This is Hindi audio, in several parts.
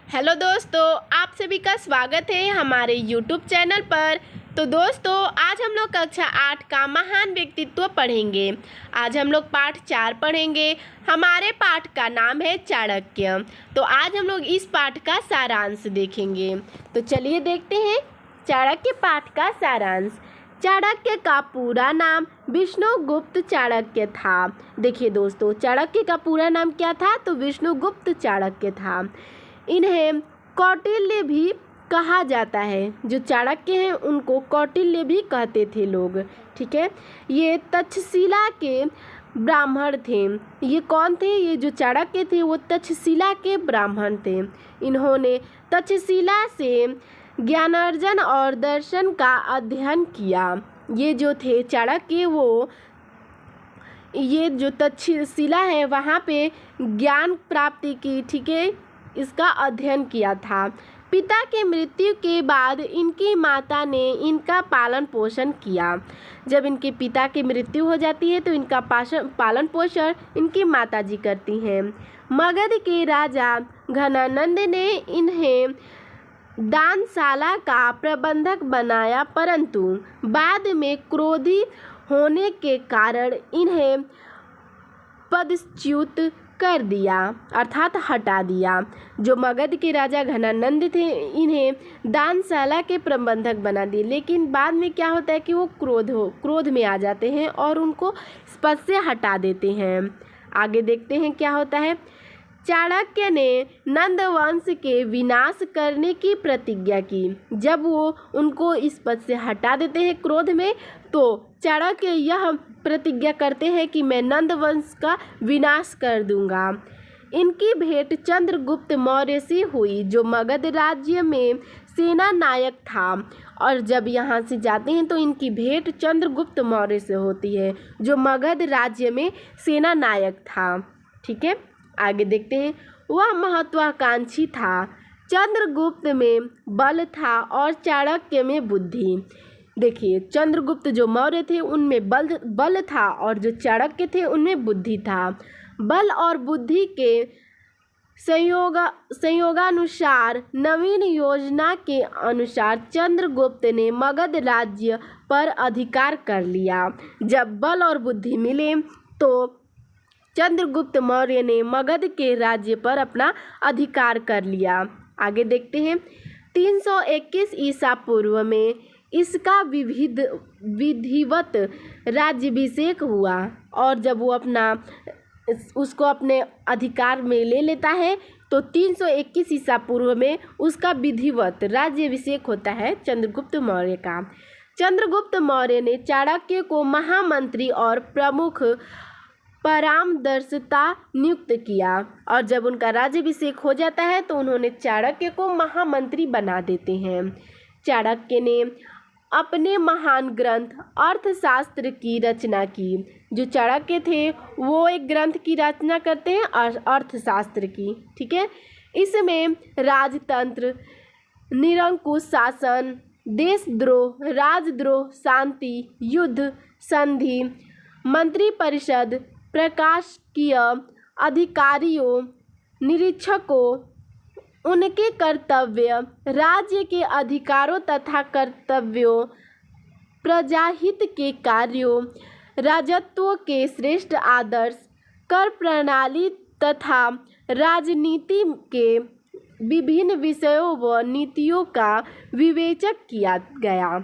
हेलो दोस्तों, आप सभी का स्वागत है हमारे यूट्यूब चैनल पर। तो दोस्तों, आज हम लोग कक्षा 8 का महान व्यक्तित्व पढ़ेंगे। आज हम लोग पाठ 4 पढ़ेंगे। हमारे पाठ का नाम है चाणक्य। तो आज हम लोग इस पाठ का सारांश देखेंगे। तो चलिए देखते हैं चाणक्य पाठ का सारांश। चाणक्य का पूरा नाम विष्णुगुप्त चाणक्य था। देखिए दोस्तों, चाणक्य का पूरा नाम क्या था? तो विष्णुगुप्त चाणक्य था। इन्हें कौटिल्य भी कहा जाता है। जो चाणक्य हैं उनको कौटिल्य भी कहते थे लोग। ठीक है, ये तक्षशिला के ब्राह्मण थे। ये कौन थे? ये जो चाणक्य थे वो तक्षशिला के ब्राह्मण थे। इन्होंने तक्षशिला से ज्ञानार्जन और दर्शन का अध्ययन किया। ये जो थे चाणक्य, वो ये जो तक्षशिला है वहाँ पे ज्ञान प्राप्ति की, ठीक है, इसका अध्ययन किया था। पिता की मृत्यु के बाद इनकी माता ने इनका पालन पोषण किया। जब इनके पिता की मृत्यु हो जाती है तो इनका पालन पोषण इनकी माताजी करती हैं। मगध के राजा घनानंद ने इन्हें दानशाला का प्रबंधक बनाया, परंतु बाद में क्रोधी होने के कारण इन्हें पदच्युत कर दिया, अर्थात हटा दिया। जो मगध के राजा घनानंद थे, इन्हें दानशाला के प्रबंधक बना दिए, लेकिन बाद में क्या होता है कि वो क्रोध में आ जाते हैं और उनको पद से हटा देते हैं। आगे देखते हैं क्या होता है। चाणक्य ने नंद वंश के विनाश करने की प्रतिज्ञा की। जब वो उनको इस पद से हटा देते हैं क्रोध में, तो चाणक्य यह प्रतिज्ञा करते हैं कि मैं नंद वंश का विनाश कर दूंगा। इनकी भेंट चंद्रगुप्त मौर्य से हुई, जो मगध राज्य में सेना नायक था। और जब यहाँ से जाते हैं तो इनकी भेंट चंद्रगुप्त मौर्य से होती है, जो मगध राज्य में सेना नायक था। ठीक है, आगे देखते हैं। वह महत्वाकांक्षी था। चंद्रगुप्त में बल था और चाणक्य में बुद्धि। देखिए, चंद्रगुप्त जो मौर्य थे उनमें बल था और जो चाणक्य थे उनमें बुद्धि था। बल और बुद्धि के संयोगानुसार नवीन योजना के अनुसार चंद्रगुप्त ने मगध राज्य पर अधिकार कर लिया। जब बल और बुद्धि मिले तो चंद्रगुप्त मौर्य ने मगध के राज्य पर अपना अधिकार कर लिया। आगे देखते हैं। 321 ईसा पूर्व में इसका विधिवत राज्याभिषेक हुआ, और जब वो उसको अपने अधिकार में ले लेता है तो 321 ईसा पूर्व में उसका विधिवत राज्याभिषेक होता है चंद्रगुप्त मौर्य का। चंद्रगुप्त मौर्य ने चाणक्य को महामंत्री और प्रमुख परामर्शदाता नियुक्त किया, और जब उनका राज्याभिषेक हो जाता है तो उन्होंने चाणक्य को महामंत्री बना देते हैं। चाणक्य ने अपने महान ग्रंथ अर्थशास्त्र की रचना की। जो चाणक्य थे वो एक ग्रंथ की रचना करते हैं, अर्थशास्त्र की। ठीक है, इसमें राजतंत्र, निरंकुश शासन, देशद्रोह, राजद्रोह, शांति, युद्ध, संधि, मंत्री परिषद, प्रशासकीय अधिकारियों, निरीक्षकों, उनके कर्तव्य, राज्य के अधिकारों तथा कर्तव्यों, प्रजाहित के कार्यों, राजत्व के श्रेष्ठ आदर्श, कर प्रणाली तथा राजनीति के विभिन्न विषयों व नीतियों का विवेचक किया गया।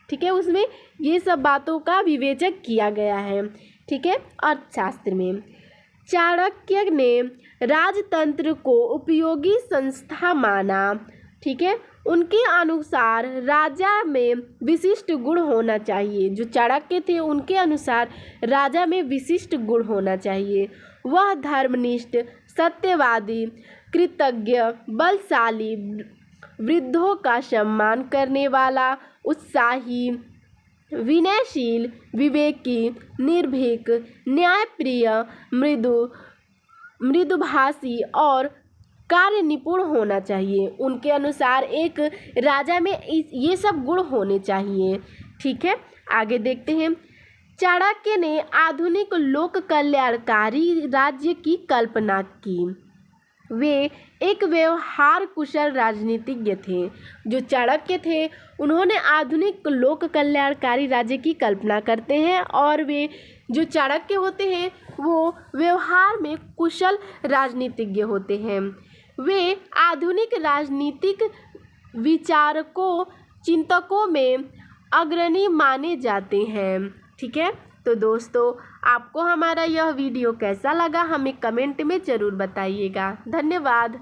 ठीक है, उसमें ये सब बातों का विवेचक किया गया है। ठीक है, अर्थशास्त्र में चाणक्य ने राजतंत्र को उपयोगी संस्था माना। ठीक है, उनके अनुसार राजा में विशिष्ट गुण होना चाहिए। जो चाणक्य थे उनके अनुसार राजा में विशिष्ट गुण होना चाहिए। वह धर्मनिष्ठ, सत्यवादी, कृतज्ञ, बलशाली, वृद्धों का सम्मान करने वाला, उत्साही, विनयशील, विवेकी, निर्भीक, न्यायप्रिय, मृदुभाषी और कार्य निपुण होना चाहिए। उनके अनुसार एक राजा में ये सब गुण होने चाहिए। ठीक है, आगे देखते हैं। चाणक्य ने आधुनिक लोक कल्याणकारी राज्य की कल्पना की। वे एक व्यवहार कुशल राजनीतिज्ञ थे। जो चाणक्य थे उन्होंने आधुनिक लोक कल्याणकारी राज्य की कल्पना करते हैं और वे जो चाणक्य होते हैं वो व्यवहार में कुशल राजनीतिज्ञ होते हैं। वे आधुनिक राजनीतिक विचारकों चिंतकों में अग्रणी माने जाते हैं। ठीक है, तो दोस्तों आपको हमारा यह वीडियो कैसा लगा हमें कमेंट में ज़रूर बताइएगा। धन्यवाद।